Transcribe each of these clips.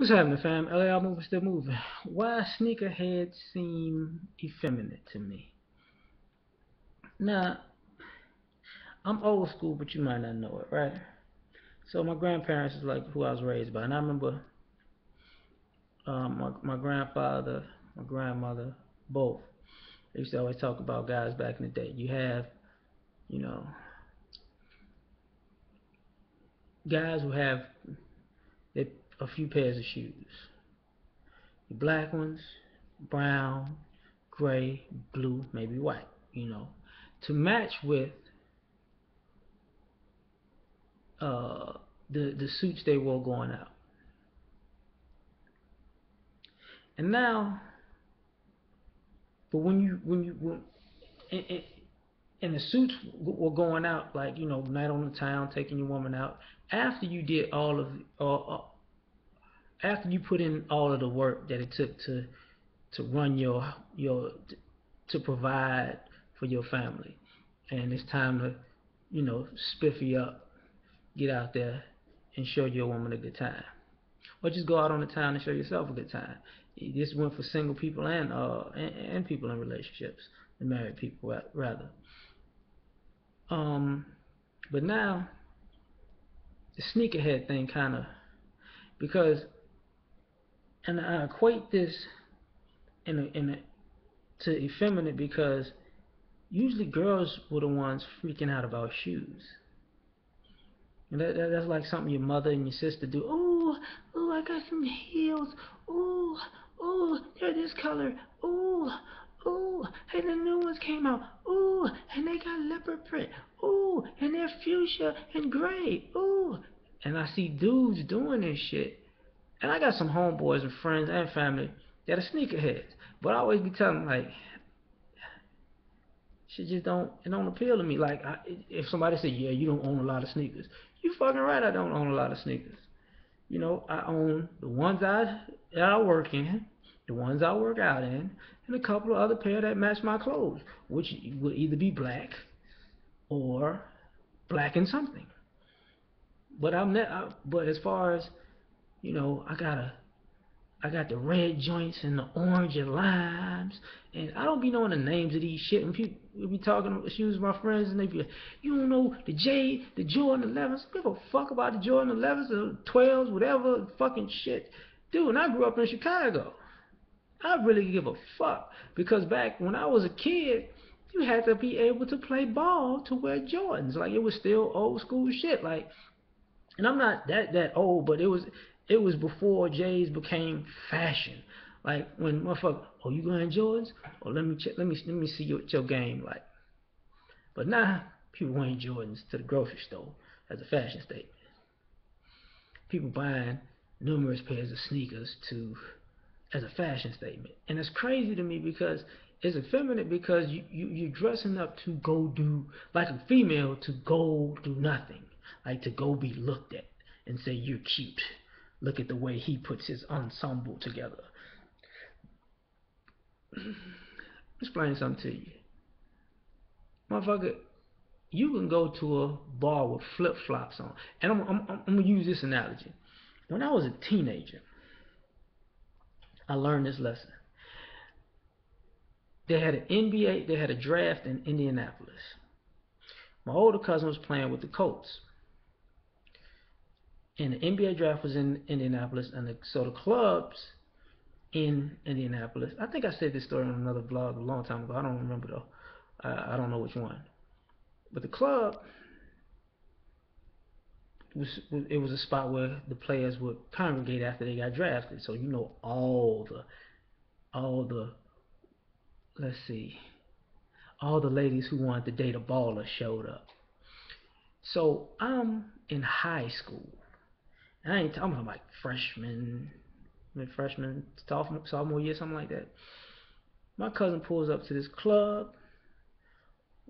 What's happening, fam? L.A.R moving, still moving. Why sneakerheads seem effeminate to me? Now, I'm old school, but you might not know it, right? So my grandparents is like who I was raised by, and I remember my grandfather, my grandmother, both. They used to always talk about guys back in the day. You have, you know, guys who have a few pairs of shoes. The black ones, brown, gray, blue, maybe white. You know, to match with uh, the suits they wore going out. And now, but when and the suits were going out, like night on the town, taking your woman out. After you did all of after you put in all of the work that it took to run your to provide for your family, and it's time to spiffy up, get out there, and show your woman a good time. Or just go out on the town and show yourself a good time. This went for single people and people in relationships, and married people rather. Um, but now the sneakerhead thing kind of because, and I equate this in a to effeminate because usually girls were the ones freaking out about shoes. And that's like something your mother and your sister do. Oh, oh, I got some heels. Oh, oh, they're this color. Oh, oh, hey, the new ones came out. Oh, and they got leopard print. Oh, and they're fuchsia and gray. Oh, and I see dudes doing this shit. And I got some homeboys and friends and family that are sneakerheads. But I always be telling them, like, shit just don't appeal to me. Like, if somebody say, yeah, you don't own a lot of sneakers, you fucking right, I don't own a lot of sneakers. I own the ones that I work in, the ones I work out in, and a couple of other pair that match my clothes, which will either be black or black and something. But but as far as I got the red joints and the orange and limes, and I don't be knowing the names of these shit. When people we be talking shoes with my friends, and they be like, "You don't know the Jordan 11s? Give a fuck about the Jordan 11s, the 12s, whatever fucking shit." Dude, and I grew up in Chicago. I really give a fuck because back when I was a kid, you had to be able to play ball to wear Jordans. Like it was still old school shit. Like, and I'm not that old, but it was before J's became fashion. Like when motherfucker, oh, you going Jordans? Oh, let me see your game like. But now people wearing Jordans to the grocery store as a fashion statement. People buying numerous pairs of sneakers to as a fashion statement, and it's crazy to me because it's effeminate because you're dressing up to go do like a female to go do nothing, like to go be looked at and say you're cute. Look at the way he puts his ensemble together. Explain something to you, motherfucker. You can go to a bar with flip flops on, and I'm gonna use this analogy. When I was a teenager, I learned this lesson. They had an NBA, they had a draft in Indianapolis. My older cousin was playing with the Colts, and the NBA draft was in Indianapolis, and so the clubs in Indianapolis. I think I said this story on another blog a long time ago. I don't remember though. I don't know which one. But the club was a spot where the players would congregate after they got drafted. So all the let's see, all the ladies who wanted to date a baller showed up. So I'm in high school. And I ain't talking about like freshman, mid freshman, sophomore year, something like that. My cousin pulls up to this club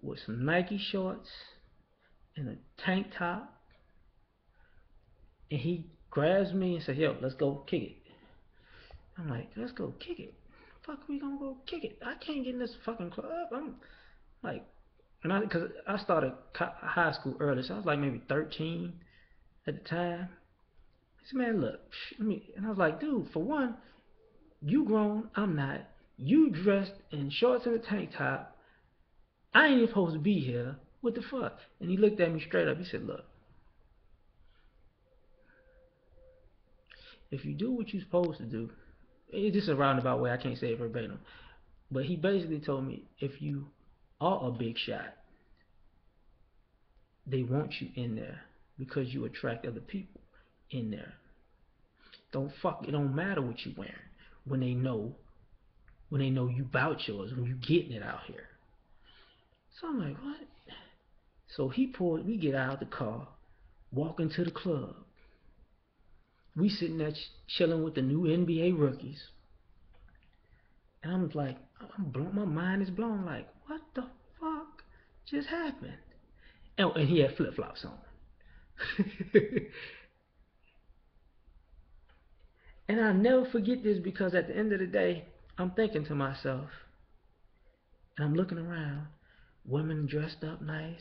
with some Nike shorts and a tank top, and he grabs me and says, "Yo, let's go kick it." I'm like, "Let's go kick it? Fuck, we gonna go kick it? I can't get in this fucking club." I'm like, because I started high school early, so I was like maybe 13 at the time. He said, man, look, and I was like, dude, for one, you grown, I'm not. You dressed in shorts and a tank top. I ain't even supposed to be here. What the fuck? And he looked at me straight up. He said, look, if you do what you're supposed to do, it's just a roundabout way. I can't say it verbatim. But he basically told me, if you are a big shot, they want you in there because you attract other people in there. Don't fuck. It don't matter what you wearing when they know you bout yours, when you getting it out here. So I'm like, what? So we get out of the car, walk into the club. We sitting there chilling with the new NBA rookies. And I'm like, my mind is blown. Like, what the fuck just happened? And he had flip flops on. And I'll never forget this because at the end of the day, I'm thinking to myself, and I'm looking around, women dressed up nice,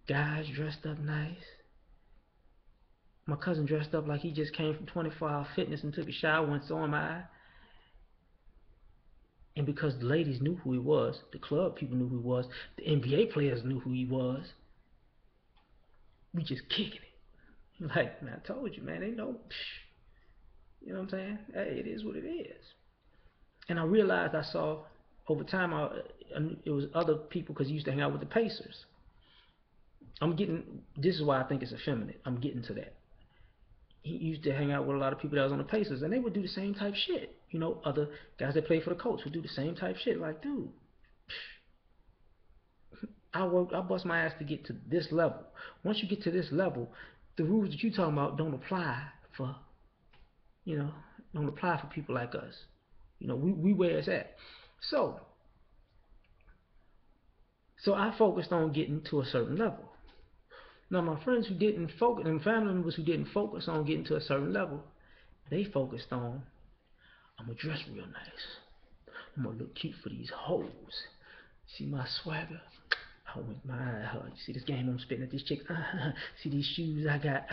guys dressed up nice. My cousin dressed up like he just came from 24-hour fitness and took a shower and saw my eye. And because the ladies knew who he was, the club people knew who he was, the NBA players knew who he was, we just kicking it. Like, man, I told you, man, they know. You know what I'm saying? Hey, it is what it is. And I realized I saw, over time, it was other people because he used to hang out with the Pacers. This is why I think it's effeminate. I'm getting to that. He used to hang out with a lot of people that was on the Pacers, and they would do the same type shit. You know, other guys that play for the Colts would do the same type shit. Like, dude, I bust my ass to get to this level. Once you get to this level, the rules that you talking about don't apply for, don't apply for people like us. You know, we where it's at. So I focused on getting to a certain level. Now, my friends who didn't focus, and family members who didn't focus on getting to a certain level, they focused on, I'm going to dress real nice. I'm going to look cute for these hoes. See my swagger? Oh my, you see this game I'm spitting at these chicks? See these shoes I got?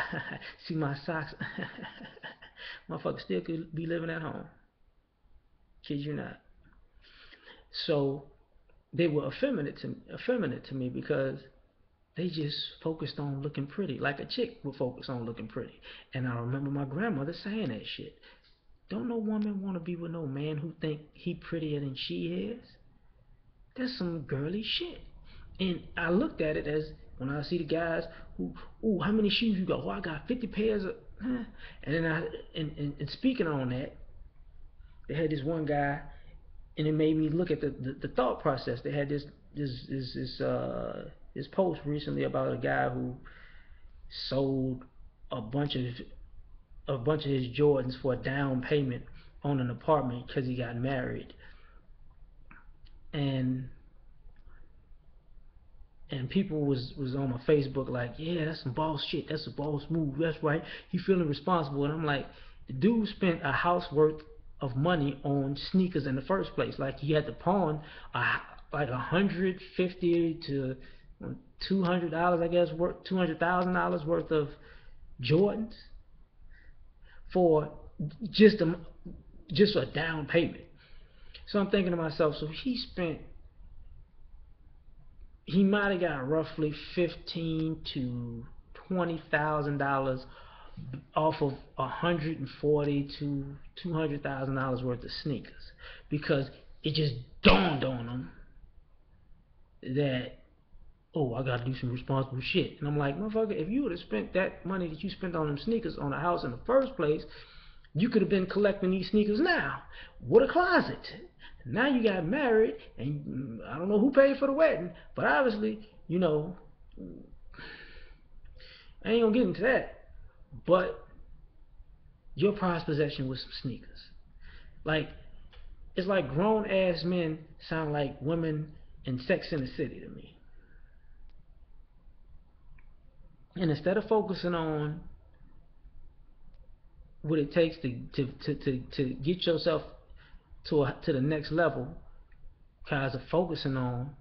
See my socks? Motherfucker still could be living at home. Kid you not. So they were effeminate to me because they just focused on looking pretty, like a chick would focus on looking pretty. And I remember my grandmother saying that shit. Don't no woman want to be with no man who think he prettier than she is. That's some girly shit. And I looked at it as, when I see the guys who, ooh, how many shoes you got? Oh, I got 50 pairs of, and then and speaking on that, they had this one guy, and it made me look at the thought process. They had this post recently about a guy who sold a bunch of his Jordans for a down payment on an apartment because he got married, and people was on my Facebook like, yeah, that's some boss shit, that's a boss move, that's right, he feeling responsible. And I'm like, the dude spent a house worth of money on sneakers in the first place. Like, he had to pawn like $150 to $200, I guess, worth $200,000 worth of Jordans for just a down payment. So I'm thinking to myself, so he might have got roughly $15,000 to $20,000 off of $140,000 to $200,000 worth of sneakers, because it just dawned on him that, oh, I gotta do some responsible shit. And I'm like, motherfucker, if you would have spent that money that you spent on them sneakers on a house in the first place, you could have been collecting these sneakers now with a closet. Now you got married, and I don't know who paid for the wedding, but obviously, I ain't gonna get into that. But your prized possession was some sneakers. Like, it's like grown ass men sound like women in Sex and the City to me. And instead of focusing on what it takes to get yourself to the next level, guys are focusing on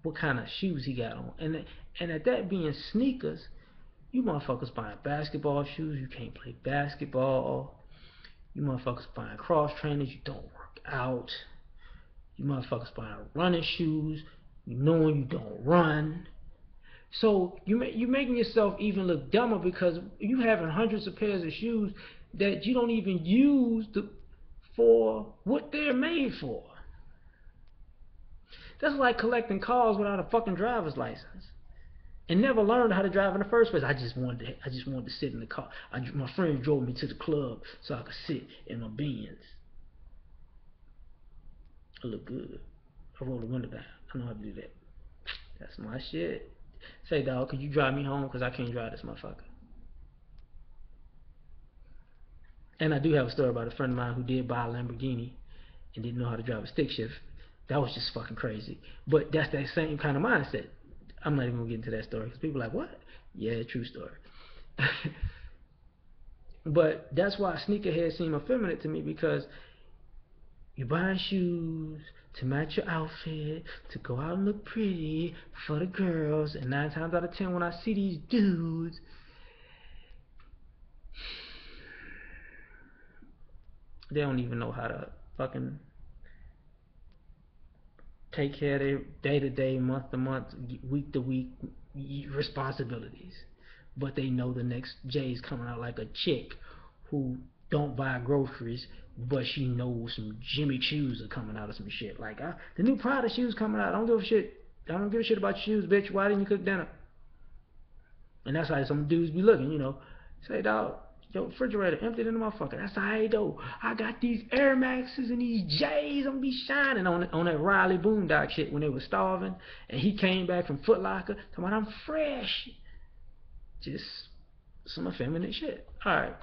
what kind of shoes he got on, and at that being sneakers, You motherfuckers buying basketball shoes, you can't play basketball. You motherfuckers buying cross trainers, you don't work out. You motherfuckers buying running shoes, you knowing you don't run. So you making yourself even look dumber because you having hundreds of pairs of shoes that you don't even use for what they're made for. That's like collecting cars without a fucking driver's license and never learned how to drive in the first place. I just wanted to sit in the car. My friend drove me to the club so I could sit in my Benz. I look good. I roll the window down. I know how to do that. That's my shit. Say, dog, could you drive me home? Because I can't drive this motherfucker. And I do have a story about a friend of mine who did buy a Lamborghini and didn't know how to drive a stick shift. That was just fucking crazy. But that's that same kind of mindset. I'm not even going to get into that story because people are like, what? Yeah, true story. But that's why sneakerheads seem effeminate to me, because you're buying shoes to match your outfit, to go out and look pretty for the girls, and 9 times out of 10 when I see these dudes, they don't even know how to fucking take care of their day-to-day, month-to-month, week-to-week responsibilities. But they know the next J's coming out, like a chick who don't buy groceries, but she knows some Jimmy Choos are coming out of some shit. Like, the new Prada shoes coming out. I don't give a shit. I don't give a shit about shoes, bitch. Why didn't you cook dinner? And that's how some dudes be looking, you know. Say, dog, your refrigerator emptied in the motherfucker. That's how I do. I got these Air Maxes and these J's. I'm gonna be shining on that Riley Boondock shit when they were starving. And he came back from Foot Locker talking about I'm fresh. Just some effeminate shit. Alright.